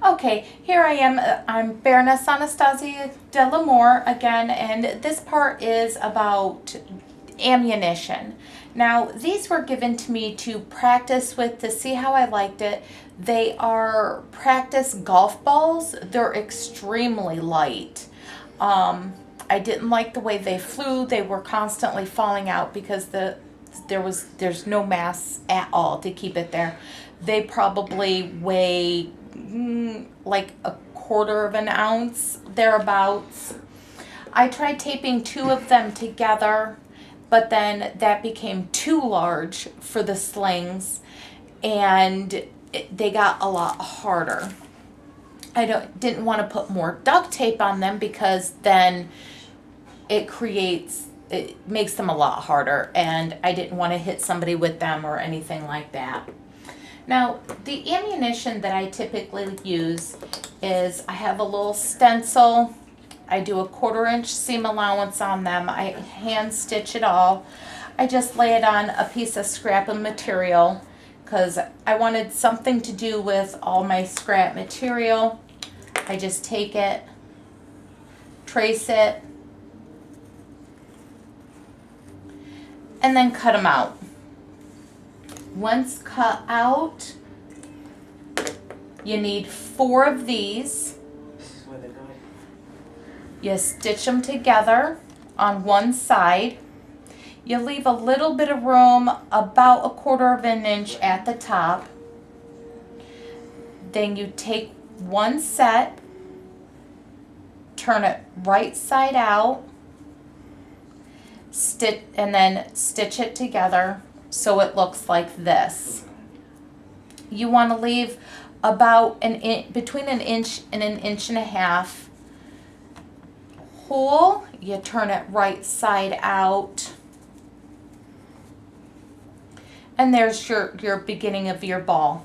Okay, here I am. I'm Baroness Anastasia de Lamore again, and this part is about ammunition. Now, these were given to me to practice with to see how I liked it. They are practice golf balls. They're extremely light. I didn't like the way they flew. They were constantly falling out because there's no mass at all to keep it there. They probably weigh like a quarter of an ounce thereabouts. I tried taping two of them together, but then that became too large for the slings, and they got a lot harder. I didn't want to put more duct tape on them because then it makes them a lot harder, and I didn't want to hit somebody with them or anything like that. Now, the ammunition that I typically use is I have a little stencil. I do a 1/4 inch seam allowance on them. I hand stitch it all. I just lay it on a piece of scrap of material because I wanted something to do with all my scrap material. I just take it, trace it, and then cut them out. Once cut out, you need 4 of these. You stitch them together on one side. You leave a little bit of room, about a 1/4 of an inch at the top. Then you take one set, turn it right side out, and then stitch it together so it looks like this. You want to leave about between an inch and an inch and a half hole. You turn it right side out, and there's your beginning of your ball.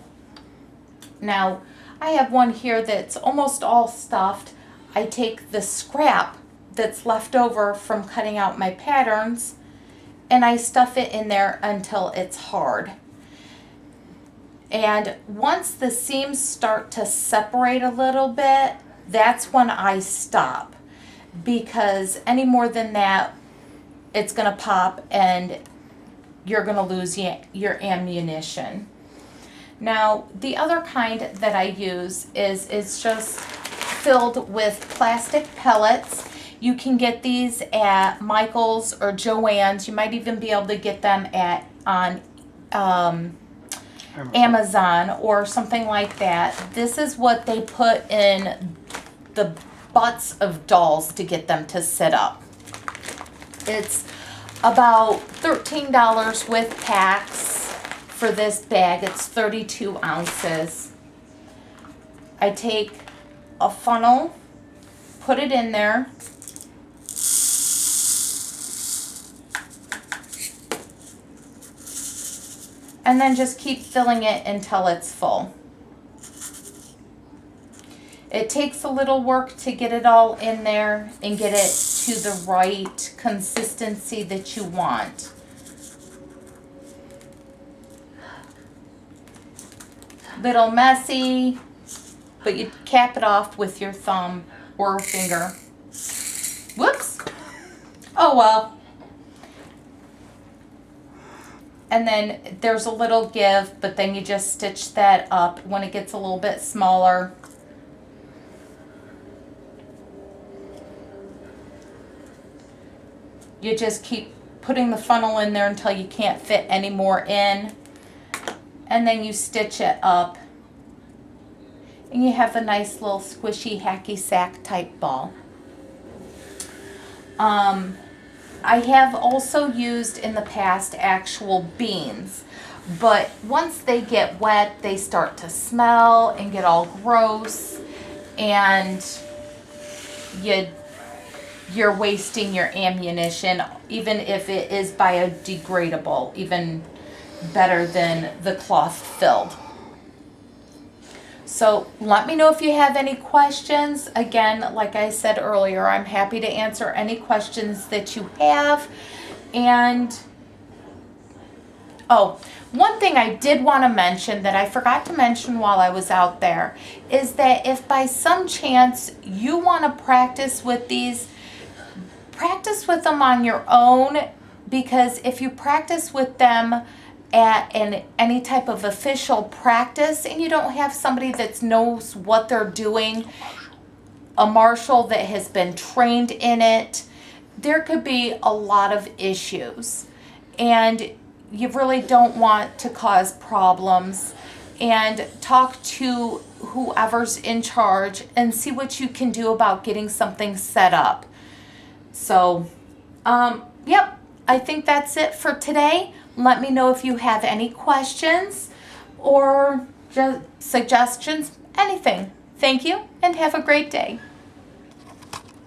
Now, I have one here that's almost all stuffed. I take the scrap that's left over from cutting out my patterns, and I stuff it in there until it's hard. And once the seams start to separate a little bit, that's when I stop, because any more than that, it's gonna pop and you're gonna lose your ammunition. Now, the other kind that I use is just filled with plastic pellets. You can get these at Michael's or Joann's. You might even be able to get them on Amazon or something like that. This is what they put in the butts of dolls to get them to sit up. It's about $13 with tax for this bag. It's 32 ounces. I take a funnel, put it in there, and then just keep filling it until it's full. It takes a little work to get it all in there and get it to the right consistency that you want. Little messy, but you cap it off with your thumb or finger. Whoops. Oh well. And then there's a little give, but then you just stitch that up when it gets a little bit smaller. You just keep putting the funnel in there until you can't fit any more in. And then you stitch it up. And you have a nice little squishy hacky sack type ball. I have also used in the past actual beans, but once they get wet, they start to smell and get all gross, and you're wasting your ammunition, even if it is biodegradable, even better than the cloth filled. So let me know if you have any questions. Again, like I said earlier, I'm happy to answer any questions that you have. And Oh, one thing I did want to mention that I forgot to mention while I was out there is that if by some chance you want to practice with these, practice with them on your own, because if you practice with them at any type of official practice and you don't have somebody that knows what they're doing, a marshal that has been trained in it, there could be a lot of issues. And you really don't want to cause problems. And talk to whoever's in charge and see what you can do about getting something set up. So, yep, I think that's it for today. Let me know if you have any questions or just suggestions, anything. Thank you and have a great day.